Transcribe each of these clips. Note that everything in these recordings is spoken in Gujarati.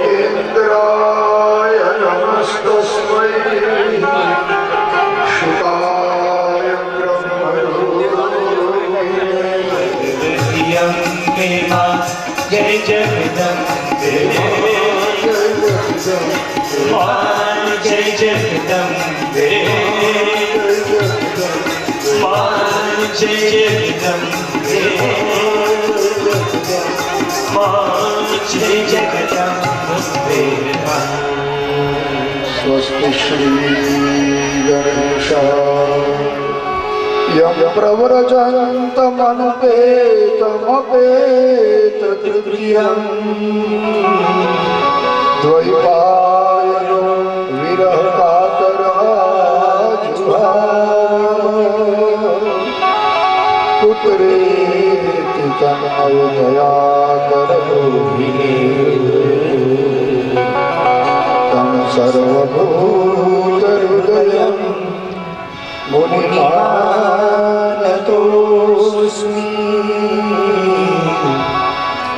योगेन्द्राय नमस्तस्मै शुकाय ब्रह्मरूपिणे जय जगदम्बे जय जगदम्बे जय जगदम्बे जय जगदम्बे। स्वस्ति श्री गणेशाय प्रव्रजन्तमनुपेतमपेततृतीयम् द्वैपायनो विरहकातराजुहा पुत्रेति तनयोजया तं सर्वभूतहृदयं मुनिमानतोऽस्मि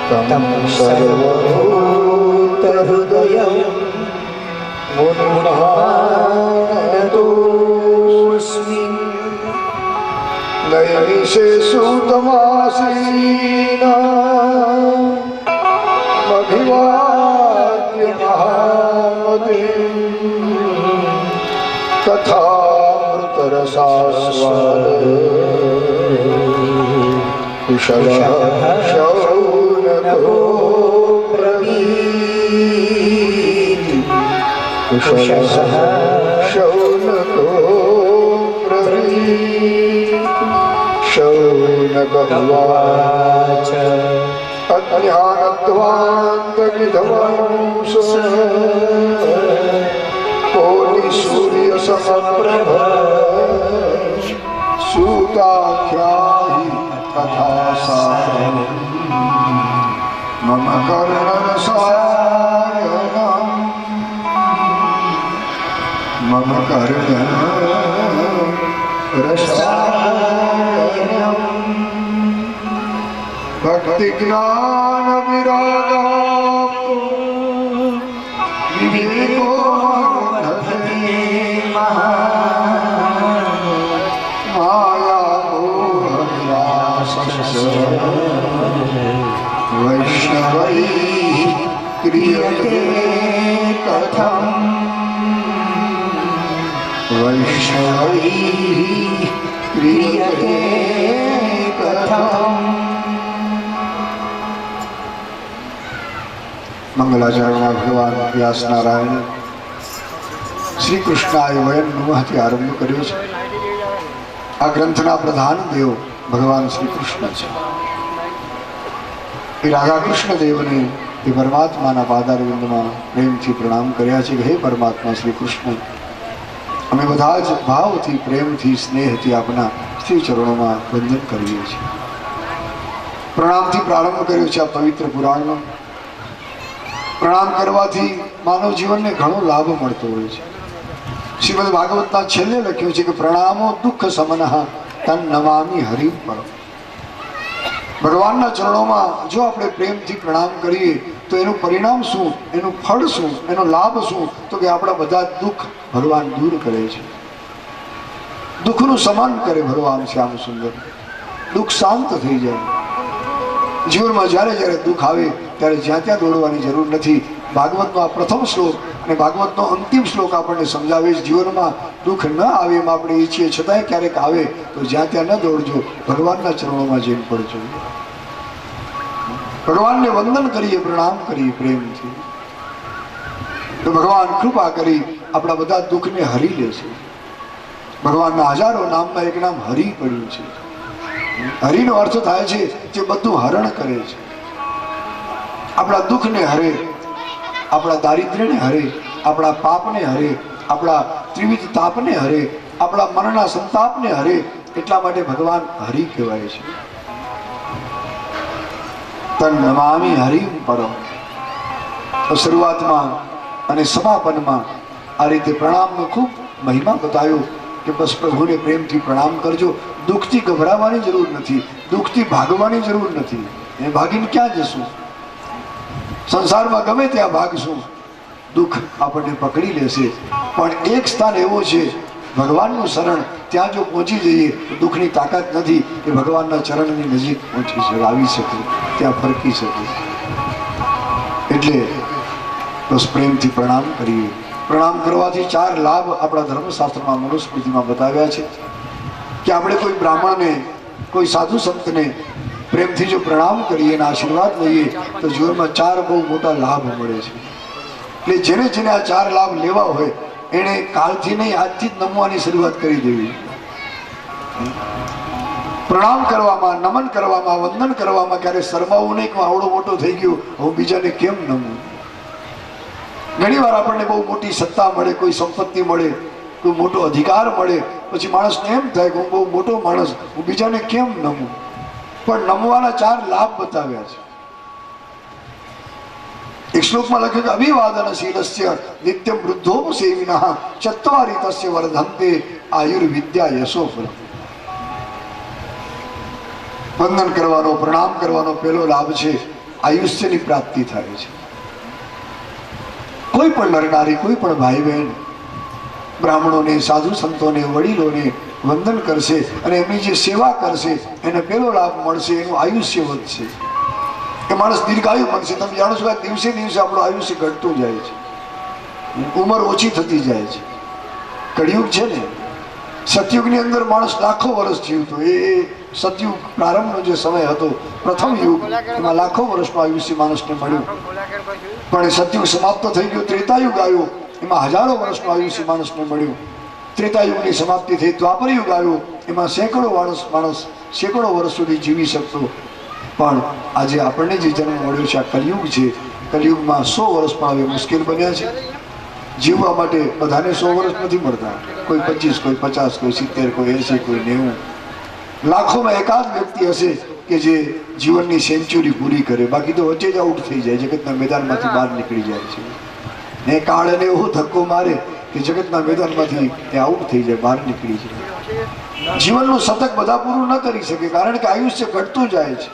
तं सर्वभूतहृदयं मुनिमानतोऽस्मि नयनिशे सूतमासीना अभिवाद्य महामते कथामृतरसास्वाद कुशलः शौनको ब्रवीत् कुशलः शौनको ब्रवीत् शौनक उवाच अज्ञानध्वान्तविधवंश कोटिसूर्यसमप्रभ सूताख्याहि कथासारम् मम कर्णरसायनम् मम कर्णरसायनम् भक्ति ज्ञान विरागाप विवेको धरे माया मोह विलास वैष्णवै क्रियते कथम् वैष्णवै क्रियते कथम्। मंगलाचरण भगवान व्यास नारायण श्री कृष्णाय वयं नमઃથી આરંભ કર્યો છે। આ ગ્રંથના પ્રધાન દેવ ભગવાન શ્રી કૃષ્ણ છે। એ રાધા કૃષ્ણ દેવને તે પરમાત્માના પાદારવિંદમાં પ્રેમથી પ્રણામ કર્યા છે કે હે પરમાત્મા શ્રી કૃષ્ણ, અમે બધા જ ભાવથી પ્રેમથી સ્નેહથી આપના શ્રી ચરણોમાં વંદન કરીએ છીએ। પ્રણામથી પ્રારંભ કર્યો છે આ પવિત્ર પુરાણનો। પ્રણામ કરવાથી માનવ જીવનને ઘણો લાભ મળતો હોય છે। શ્રીમદ ભાગવતના છેલ્લે લખ્યું છે કે પ્રણામો દુઃખ સમનઃ તન નમામિ હરિ પરમ। ભગવાનના ચરણોમાં જો આપણે પ્રેમથી પ્રણામ કરીએ તો એનું પરિણામ શું, એનું ફળ શું, એનો લાભ શું, તો કે આપણા બધા દુઃખ ભગવાન દૂર કરે છે। દુઃખનું સમાન કરે ભગવાન શ્યામ સુંદર। દુઃખ શાંત થઈ જાય। જીવનમાં જ્યારે જ્યારે દુઃખ આવે ત્યારે જ્યાં ત્યાં દોડવાની જરૂર નથી। ભાગવતનો આ પ્રથમ શ્લોક અને ભાગવતનો અંતિમ શ્લોક આપણને સમજાવે છે, જીવનમાં દુઃખ ન આવે એમ આપણે ઈચ્છીએ છતાંય ક્યારેક આવે તો જ્યાં ત્યાં ન દોડજો, ભગવાનના ચરણોમાં જઈને પડજો. ભગવાનને વંદન કરીએ, પ્રણામ કરીએ પ્રેમથી, તો ભગવાન કૃપા કરી આપણા બધા દુઃખને હરી લે છે. ભગવાનના હજારો નામમાં એક નામ હરિ પડ્યું છે. હરિનો અર્થ થાય છે જે બધું હરણ કરે છે. આપણા દુઃખને હરે, આપણા દારિદ્ર્યને હરે, આપણા પાપને હરે, આપણા ત્રિવિધ તાપને હરે, આપણા મનના સંતાપને હરે. એટલા માટે ભગવાન હરિ કહેવાય છે. તન નમામિ હરિમ પરમ. તો શરૂઆતમાં અને સમાપનમાં આ રીતે પ્રણામનો ખૂબ મહિમા બતાવ્યો કે બસ પ્રભુને પ્રેમથી પ્રણામ કરજો. દુઃખથી ગભરાવાની જરૂર નથી, દુઃખથી ભાગવાની જરૂર નથી. એ ભાગીને ક્યાં જશું? સંસારમાં ગમે ત્યાં ભાગશું, દુઃખ આપણને પકડી લેશે. પણ એક સ્થાન એવું છે, ભગવાનનું શરણ. ત્યાં જો પહોંચી જઈએ તો દુઃખની તાકાત નથી કે ભગવાનના ચરણની નજીક પહોંચી શકે, આવી શકે, ત્યાં ફરકી શકે. એટલે બસ પ્રેમથી પ્રણામ કરીએ. પ્રણામ કરવાથી 4 લાભ આપણા ધર્મશાસ્ત્રમાં મનુસ્મૃતિમાં બતાવ્યા છે કે આપણે કોઈ બ્રાહ્મણને, કોઈ સાધુ સંતને પ્રેમથી જો પ્રણામ કરીએ અને આશીર્વાદ લઈએ તો જીવનમાં 4 બહુ મોટા લાભ મળે છે. એટલે જેને જેને આ 4 લાભ લેવા હોય એણે કાલથી નહીં, આજથી જ નમવાની શરૂઆત કરી દેવી. પ્રણામ કરવામાં, નમન કરવામાં, વંદન કરવામાં ક્યારે શરમાવું નહીં કે આવડો મોટો થઈ ગયો, હું બીજાને કેમ નમું. ઘણી વાર આપણને બહુ મોટી સત્તા મળે, કોઈ સંપત્તિ મળે, કોઈ મોટો અધિકાર મળે, પછી માણસને એમ થાય કે હું બહુ મોટો માણસ, હું બીજાને કેમ નમું. પણ નમવાના 4 લાભ બતાવ્યા છે. એક શ્લોકમાં લખ્યું કે અભિવાદનશીલસ્ય નિત્યમ વૃદ્ધોપસેવિનઃ ચત્વારી તસ્ય વર્ધન્તે આયુર્વિદ્યા યશોફલમ. વંદન કરવાનો, પ્રણામ કરવાનો પહેલો લાભ છે આયુષ્યની પ્રાપ્તિ થાય છે. કોઈ પણ નરનારી, કોઈ પણ ભાઈ બહેન બ્રાહ્મણોને, સાધુ સંતોને, વડીલોને વંદન કરશે અને એમની જે સેવા કરશે એને પહેલો લાભ મળશે, એનું આયુષ્ય વધશે, કે માણસ દીર્ઘાયુ બનશે. તમે જાણો છો કે દિવસે દિવસે આપણું આયુષ્ય ઘટતું જાય છે, ઉંમર ઓછી થતી જાય છે. કળિયુગ છે ને, સતયુગની અંદર માણસ લાખો વર્ષ જીવતો. એ સતયુગ પ્રારંભનો જે સમય હતો, પ્રથમ યુગ, એમાં લાખો વર્ષનું આયુષ્ય માણસને મળ્યું. પણ એ સતયુગ સમાપ્ત થઈ ગયો, ત્રેતાયુગ આવ્યો, એમાં હજારો વર્ષનું આયુષ્ય માણસને મળ્યું. ત્રેતાયુગની સમાપ્તિ થઈ, દ્વાપર યુગ આવ્યો, એમાં સેંકડો માણસ સેંકડો વર્ષ સુધી જીવી શકતો. પણ આજે આપણને જે જન્મ મળ્યો છે આ કલિયુગ છે. કલિયુગમાં 100 વર્ષ પણ હવે મુશ્કેલ બન્યા છે. જીવવા માટે બધાને 100 વર્ષ નથી મળતા. કોઈ 25, કોઈ 50, કોઈ 70, કોઈ 80, કોઈ 90. લાખોમાં એકાદ વ્યક્તિ હશે કે જે જીવનની સેન્ચુરી પૂરી કરે, બાકી તો વચ્ચે જ આઉટ થઈ જાય, જગતના મેદાનમાંથી બહાર નીકળી જાય છે. ને કાળ એને એવો ધક્કો મારે કે જગતના મેદાનમાંથી એ આઉટ થઈ જાય, બહાર નીકળી જાય. જીવનનું શતક બધા પૂરું ન કરી શકે, કારણ કે આયુષ્ય ઘટતું જાય છે.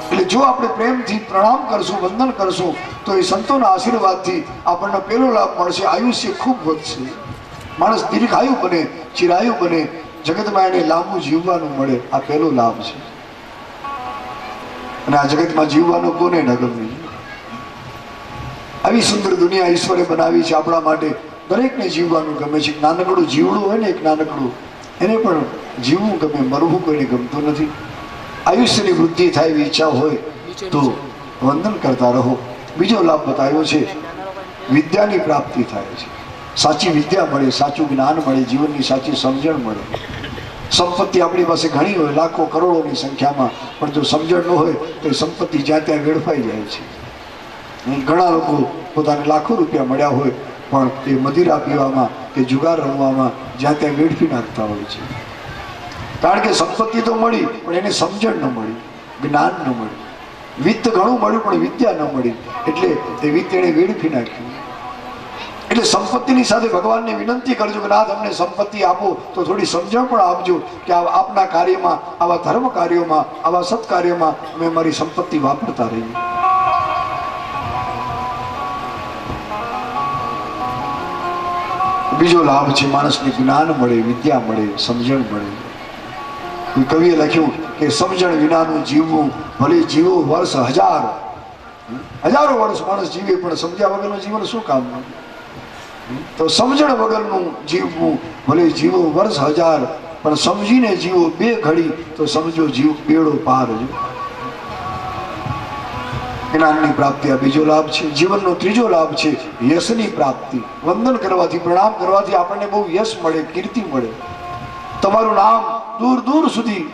એટલે જો આપણે પ્રેમથી પ્રણામ કરશું, વંદન કરશું, તો એ સંતોના આશીર્વાદથી આપણને પહેલો લાભ મળશે, આયુષ્ય ખૂબ વધશે. માણસ દીર્ઘાયુ બને, ચિરાયુ બને, જગતમાં એને લાંબુ જીવવાનું મળે. આ પહેલો લાભ છે. અને આ જગતમાં જીવવાનું કોને ન ગમે? આવી સુંદર દુનિયા ઈશ્વરે બનાવી છે આપણા માટે. દરેકને જીવવાનું ગમે છે. નાનકડું જીવડું હોય ને, એક નાનકડું, એને પણ જીવવું ગમે, મરવું કોઈને ગમતું નથી. આયુષ્યની વૃદ્ધિ થાય એવી ઈચ્છા હોય તો વંદન કરતા રહો. બીજો લાભ બતાવ્યો છે, વિદ્યાની પ્રાપ્તિ થાય છે. સાચી વિદ્યા મળે, સાચું જ્ઞાન મળે, જીવનની સાચી સમજણ મળે. સંપત્તિ આપણી પાસે ઘણી હોય, લાખો કરોડોની સંખ્યામાં, પણ જો સમજણ ન હોય તો એ સંપત્તિ જ્યાં ત્યાં વેડફાઈ જાય છે. ઘણા લોકો પોતાને લાખો રૂપિયા મળ્યા હોય પણ એ મદિરા પીવામાં કે જુગાર રમવામાં જ્યાં ત્યાં વેડફી નાખતા હોય છે. કારણ કે સંપત્તિ તો મળી પણ એને સમજણ ન મળી, જ્ઞાન ન મળ્યું. વિત્ત ઘણું મળ્યું પણ વિદ્યા ન મળી, એટલે એ વિત્ત એને વેડફી નાખ્યું. એટલે સંપત્તિની સાથે ભગવાનને વિનંતી કરજો કે નાથ અમને સંપત્તિ આપો, તો થોડી સમજણ પણ આપજો કે આપના કાર્યમાં, આવા ધર્મ કાર્યોમાં, આવા સત્કાર્યોમાં અમે અમારી સંપત્તિ વાપરતા રહીએ. બીજો લાભ છે, માણસને જ્ઞાન મળે, વિદ્યા મળે, સમજણ મળે. કવિએ લખ્યું કે સમજણ વિનાનું જીવવું, ભલે જીવો વર્ષ હજારો વર્ષ માણસ જીવે પણ સમજ્યા વગરનું જીવન શું કામનું? તો સમજણ વગરનું જીવવું, ભલે જીવો વર્ષ હજાર પણ સમજીને જીવો 2 ઘડી તો સમજો જીવ બેડો પાર. જ્ઞાનની પ્રાપ્તિ આ બીજો લાભ છે. જીવનનો ત્રીજો લાભ છે યશની પ્રાપ્તિ. વંદન કરવાથી, પ્રણામ કરવાથી આપણને બહુ યશ મળે, કીર્તિ મળે. તમારું નામ દૂર દૂર સુધી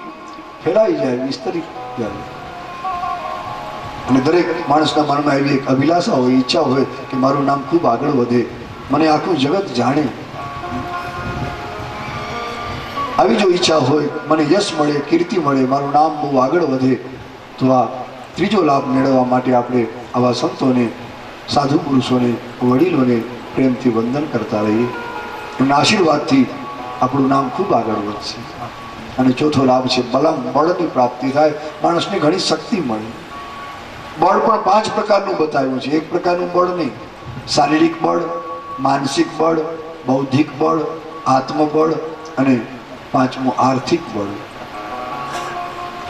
ફેલાઈ જાય, વિસ્તરી જાય. અને દરેક માણસના મનમાં એવી એક અભિલાષા હોય, ઈચ્છા હોય કે મારું નામ ખૂબ આગળ વધે, મને આખું જગત જાણે. આવી જો ઈચ્છા હોય, મને યશ મળે, કીર્તિ મળે, મારું નામ બહુ આગળ વધે, તો આ ત્રીજો લાભ મેળવવા માટે આપણે આવા સંતોને, સાધુ પુરુષોને, વડીલોને પ્રેમથી વંદન કરતા રહીએ. એમના આશીર્વાદથી આપણું નામ ખૂબ આગળ વધશે. અને ચોથો લાભ છે બળની પ્રાપ્તિ થાય. માણસને ઘણી શક્તિ મળે. બળ પણ 5 પ્રકારનું બતાવ્યું છે. એક પ્રકારનું બળ નહીં, શારીરિક બળ, માનસિક બળ, બૌદ્ધિક બળ, આત્મબળ અને 5મું આર્થિક બળ.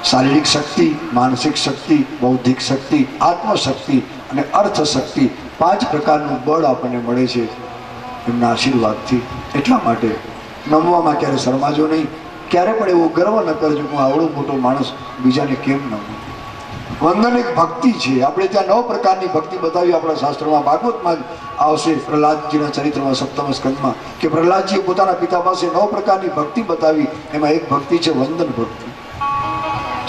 શારીરિક શક્તિ, માનસિક શક્તિ, બૌદ્ધિક શક્તિ, આત્મશક્તિ અને અર્થ શક્તિ, 5 પ્રકારનું બળ આપણને મળે છે એમના આશીર્વાદથી. એટલા માટે નમવામાં ક્યારે શરમાજો નહીં. ક્યારે પણ એવો ગર્વ ન કરજો હું આવડો મોટો માણસ, બીજાને કેમ નમું. વંદન એક ભક્તિ છે. આપણે ત્યાં 9 પ્રકારની ભક્તિ બતાવી આપણા શાસ્ત્રોમાં. ભાગવતમાં જ આવશે પ્રહલાદજીના ચરિત્રમાં 7મ સ્કંદમાં કે પ્રહલાદજીએ પોતાના પિતા પાસે 9 પ્રકારની ભક્તિ બતાવી. એમાં એક ભક્તિ છે વંદન ભક્તિ.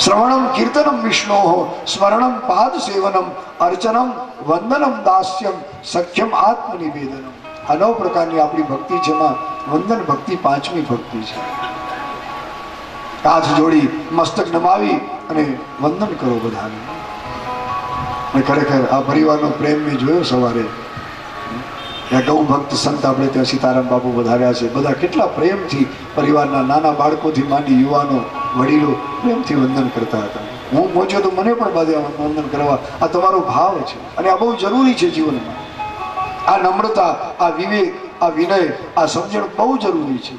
શ્રવણમ કીર્તનમ વિષ્ણોઃ સ્મરણમ પાદ સેવનમ અર્ચનમ વંદનમ દાસ્યમ સખ્યમ આત્મનિવેદનમ. આ 9 પ્રકારની આપણી ભક્તિ છે. એમાં વંદન ભક્તિ 5મી ભક્તિ છે. હાથ જોડી, મસ્તક નમાવી અને વંદન કરો બધાને. અને ખરેખર આ પરિવારનો પ્રેમ મેં જોયો સવારે. ત્યાં ગૌ ભક્ત સંત આપણે ત્યાં સીતારામ બાપુ વધાર્યા છે. બધા કેટલા પ્રેમથી પરિવારના નાના બાળકોથી માંડી યુવાનો, વડીલો પ્રેમથી વંદન કરતા હતા. હું પહોંચ્યો તો મને પણ બાધ્યા વંદન કરવા. આ તમારો ભાવ છે અને આ બહુ જરૂરી છે જીવનમાં. આ નમ્રતા, આ વિવેક, આ વિનય, આ સમજણ બહુ જરૂરી છે.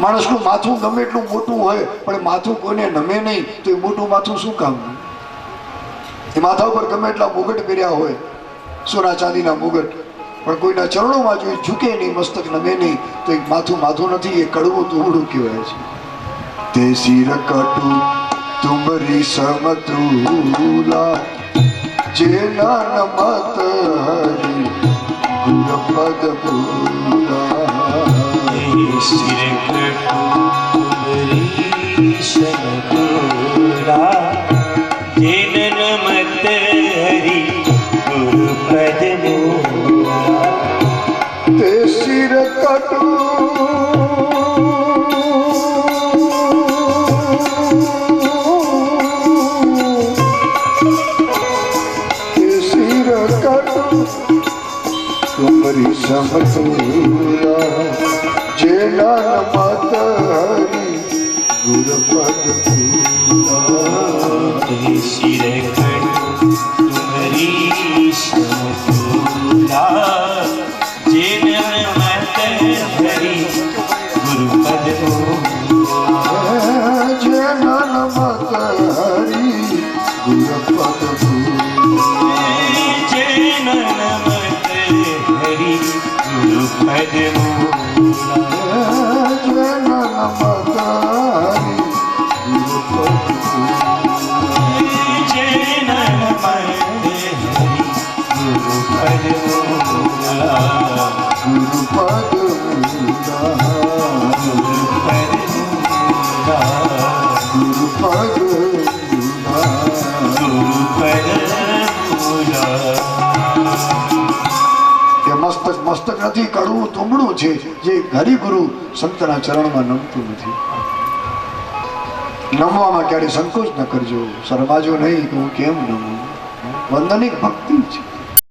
માણસનું માથું ગમે એટલું મોટું હોય પણ માથું કોઈને નમે નહીં તો એ મોટું માથું શું કામનું? એ માથા ઉપર ગમે એટલા મુગટ પહેર્યા હોય, સોના ચાંદીના મુગટ, પણ કોઈના ચરણોમાં જો ઝૂકે નહીં, મસ્તક નમે નહીં તો એ માથું માથું નથી, એ કડવું તુવડું કહેવાય છે. તે શિર કટુ તુમરી સમતુલા જે નમત હરી ગુરપદ પૂરા. सिर कटुरी समतुला जिन नमत हरि गुरुपद मूला. ते सिर कटु ते सिर कटु तुमरी समतुला जेना नमत हरि गुरुपद पूरा. सिर कटु तुम्हारी समतुला जिन नमत हरि गुरुपद मूला. जेना नमत हरि गुरुपद पूरा. जिन नमत हरि गुरुपद मूला. મસ્તક નથી, કડવું તુંબડું છે જે હરિગુરુ સંતના ચરણમાં નમતું નથી. નમવામાં ક્યારે સંકોચ ન કરજો, શરમાજો નહીં કે હું કેમ નમું. વંદન એક ભક્તિ છે.